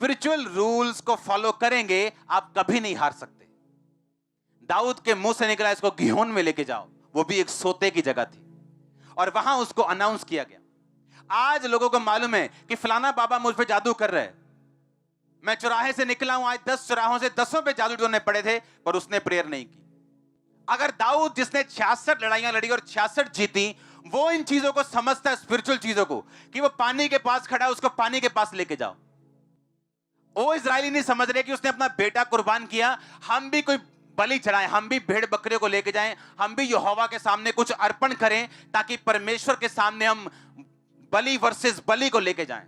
Spiritual rules को follow करेंगे आप कभी नहीं हार सकते। दाऊद के मुंह से निकला इसको गिहोन में लेके जाओ, वो भी एक सोते की जगह थी, और वहां उसको अनाउंस किया गया। आज लोगों को मालूम है कि फलाना बाबा मुझ पे जादू कर रहे हैं, मैं चौराहे से निकला हूं, आज 10 चौराहों से 10 पे जादू टोने पड़े थे, पर उसने प्रेयर नहीं की। अगर दाऊद जिसने 66 लड़ाइयां लड़ी और 66 जीती, वो इन चीजों को समझता है, स्पिरिचुअल चीजों को, कि वो पानी के पास खड़ा है, उसको पानी के पास लेके जाओ। वो इजरायली नहीं समझ रहे कि उसने अपना बेटा कुर्बान किया, हम भी कोई बलि चढ़ाएं, हम भी भेड़ बकरे को लेके जाएं, हम भी यहोवा के सामने कुछ अर्पण करें, ताकि परमेश्वर के सामने हम बलि वर्सेस बलि को लेके जाएं।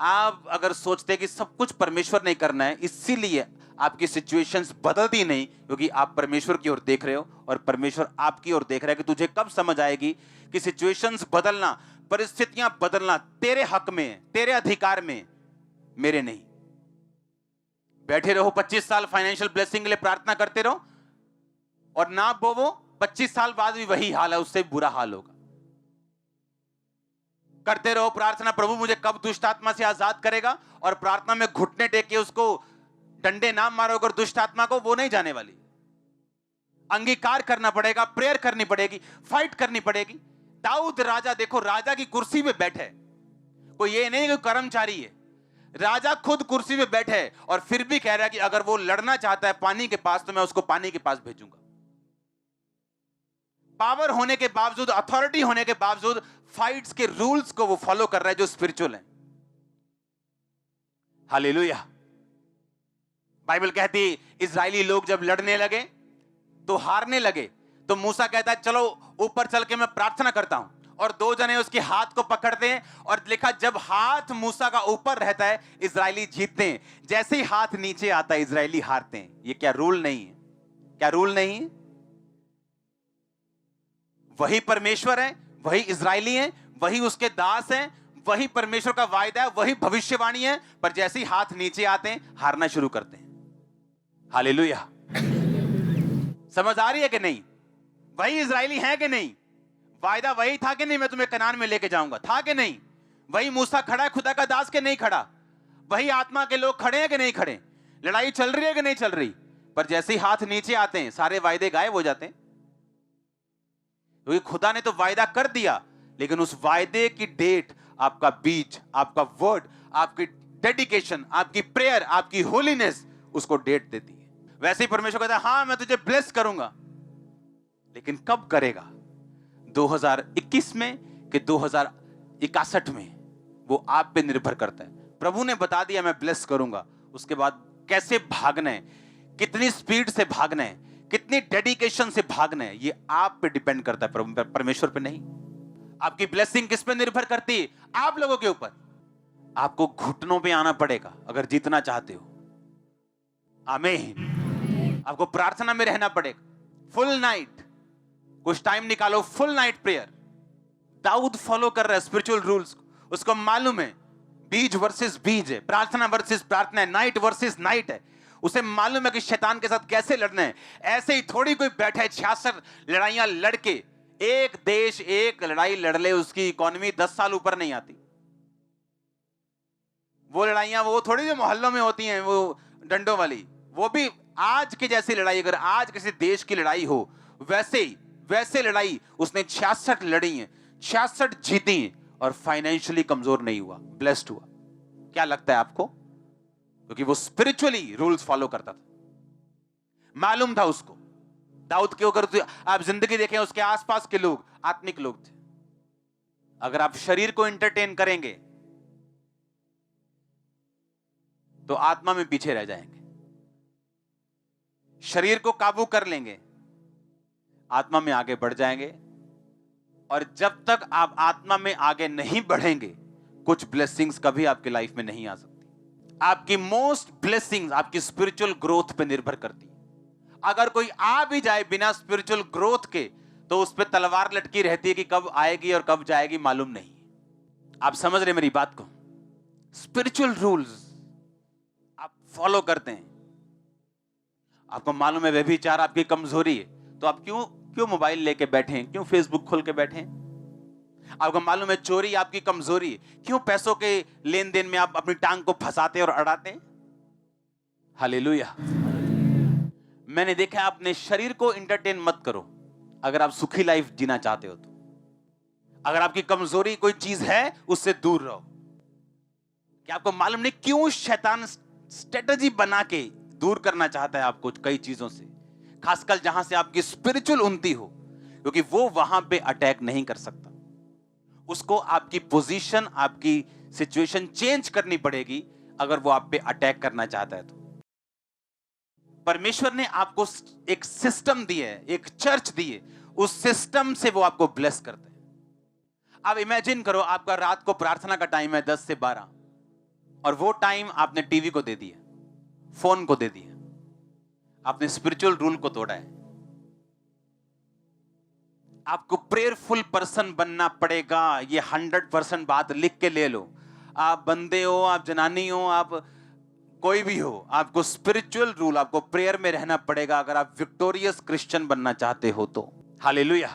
आप अगर सोचते कि सब कुछ परमेश्वर ने करना है, इसीलिए आपकी सिचुएशंस बदलती नहीं, क्योंकि आप परमेश्वर की ओर देख रहे हो और परमेश्वर आपकी ओर देख रहा है कि तुझे कब समझ आएगी कि सिचुएशंस बदलना, परिस्थितियां बदलना तेरे हक में है, तेरे अधिकार में, मेरे नहीं। बैठे रहो 25 साल फाइनेंशियल ब्लेसिंग के लिए प्रार्थना करते रहो और ना बोवो, 25 साल बाद भी वही हाल है, उससे बुरा हाल होगा। करते रहो प्रार्थना, प्रभु मुझे कब दुष्ट आत्मा से आजाद करेगा, और प्रार्थना में घुटने टेक के उसको डंडे ना मारो अगर दुष्ट आत्मा को, वो नहीं जाने वाली। अंगीकार करना पड़ेगा, प्रेयर करनी पड़ेगी, फाइट करनी पड़ेगी। दाऊद राजा, देखो राजा की कुर्सी पे बैठे, कोई ये नहीं कि कर्मचारी है, राजा खुद कुर्सी पे बैठे और फिर भी कह रहा है कि अगर वो लड़ना चाहता है पानी के पास तो मैं उसको पानी के पास भेजूंगा। पावर होने के बावजूद, अथॉरिटी होने के बावजूद फाइट्स के रूल्स को वो फॉलो कर रहा है जो स्पिरिचुअल है। हालेलुया। बाइबल कहती इजरायली लोग जब लड़ने लगे तो हारने लगे, तो मूसा कहता है चलो ऊपर चल के मैं प्रार्थना करता हूं, और 2 जने उसके हाथ को पकड़ते हैं, और लिखा जब हाथ मूसा का ऊपर रहता है इजरायली जीतते हैं, जैसे ही हाथ नीचे आता है इजरायली हारते हैं। ये क्या रूल नहीं है? क्या रूल नहीं है? वही परमेश्वर है, वही इजरायली है, वही उसके दास हैं, वही परमेश्वर का वायदा है, वही भविष्यवाणी है, पर जैसे ही हाथ नीचे आते हैं हारना शुरू करते हैं। हालेलुया। समझ आ रही है कि नहीं? वही इजरायली है कि नहीं? वायदा वही था कि नहीं, मैं तुम्हें कनान में लेके जाऊंगा, था कि नहीं? वही मूसा खड़ा है खुदा का दास के नहीं खड़ा? वही आत्मा के लोग खड़े हैं कि नहीं खड़े? लड़ाई चल रही है कि नहीं चल रही? पर जैसे ही हाथ नीचे आते हैं सारे वायदे गायब हो जाते हैं, क्योंकि खुदा ने तो वायदा कर दिया, लेकिन उस वायदे की डेट, आपका बीज, आपका वर्ड, आपकी डेडिकेशन, आपकी प्रेयर, आपकी होलीनेस उसको डेट देती है। वैसे ही परमेश्वर कहता है हाँ मैं तुझे ब्लेस करूंगा, लेकिन कब करेगा? 2021 में कि 2061 में? वो आप पे निर्भर करता है। प्रभु ने बता दिया मैं ब्लेस करूंगा, उसके बाद कैसे भागना है, कितनी स्पीड से भागना है, कितनी डेडिकेशन से भागना है, ये आप पे डिपेंड करता है, प्रभु परमेश्वर पे नहीं। आपकी ब्लेसिंग किस पे निर्भर करती है? आप लोगों के ऊपर। आपको घुटनों पे आना पड़ेगा अगर जीतना चाहते हो। आमीन। आपको प्रार्थना में रहना पड़ेगा, फुल नाइट, कुछ टाइम निकालो, full night prayer. Dawood follow कर रहा है स्पिरिचुअल रूल्स, उसको मालूम है बीज वर्सेस बीज है, प्रार्थना वर्सेस प्रार्थना है, नाइट वर्सेस नाइट है। उसे मालूम है कि शैतान के साथ कैसे लड़ना है। ऐसे ही थोड़ी कोई बैठा है 66 लड़ाइयां लड़के, एक देश एक लड़ाई लड़ ले उसकी इकोनॉमी 10 साल ऊपर नहीं आती। वो लड़ाइयां वो थोड़ी जो मोहल्लों में होती हैं, वो डंडों वाली, वो भी आज की जैसी लड़ाई, अगर आज किसी देश की लड़ाई हो वैसे लड़ाई उसने 66 लड़ी है, 66 जीती है, और फाइनेंशियली कमजोर नहीं हुआ, ब्लेस्ड हुआ। क्या लगता है आपको? क्योंकि वो स्पिरिचुअली रूल्स फॉलो करता था, मालूम था उसको। दाऊद के अगर आप जिंदगी देखें, उसके आसपास के लोग आत्मिक लोग थे। अगर आप शरीर को एंटरटेन करेंगे तो आत्मा में पीछे रह जाएंगे। शरीर को काबू कर लेंगे, आत्मा में आगे बढ़ जाएंगे। और जब तक आप आत्मा में आगे नहीं बढ़ेंगे, कुछ ब्लेसिंग्स कभी आपकी लाइफ में नहीं आ सकती। आपकी मोस्ट ब्लेसिंग्स आपकी स्पिरिचुअल ग्रोथ पे निर्भर करती है। अगर कोई आ भी जाए बिना स्पिरिचुअल ग्रोथ के, तो उस पे तलवार लटकी रहती है कि कब आएगी और कब जाएगी मालूम नहीं। आप समझ रहे मेरी बात को? स्पिरिचुअल रूल्स आप फॉलो करते हैं, आपको मालूम है व्यभिचार आपकी कमजोरी है, तो आप क्यों मोबाइल लेके बैठे हैं, क्यों फेसबुक खोल के बैठे हैं? आपको मालूम है चोरी आपकी कमजोरी है। क्यों पैसों के लेन देन में आप अपनी टांग को फंसाते और अड़ाते? हालेलुया। मैंने देखा है, अपने शरीर को एंटरटेन मत करो अगर आप सुखी लाइफ जीना चाहते हो तो। अगर आपकी कमजोरी कोई चीज है उससे दूर रहो। क्या आपको मालूम नहीं क्यों शैतान स्ट्रेटजी बना के दूर करना चाहता है आपको कई चीजों से, खासकर जहां से आपकी स्पिरिचुअल उन्नति हो, क्योंकि वो वहां पे अटैक नहीं कर सकता। उसको आपकी पोजीशन, आपकी सिचुएशन चेंज करनी पड़ेगी अगर वो आप पे अटैक करना चाहता है तो। परमेश्वर ने आपको एक सिस्टम दी है, एक चर्च दी है, उस सिस्टम से वो आपको ब्लेस करता है। आप इमेजिन करो, आपका रात को प्रार्थना का टाइम है 10 से 12 और वो टाइम आपने टीवी को दे दिया, फोन को दे दिया, आपने स्पिरिचुअल रूल को तोड़ा है। आपको प्रेयरफुल पर्सन बनना पड़ेगा, ये 100% बात लिख के ले लो। आप बंदे हो, आप जनानी हो, आप कोई भी हो, आपको स्पिरिचुअल रूल, आपको प्रेयर में रहना पड़ेगा अगर आप विक्टोरियस क्रिश्चियन बनना चाहते हो तो। हालेलुया।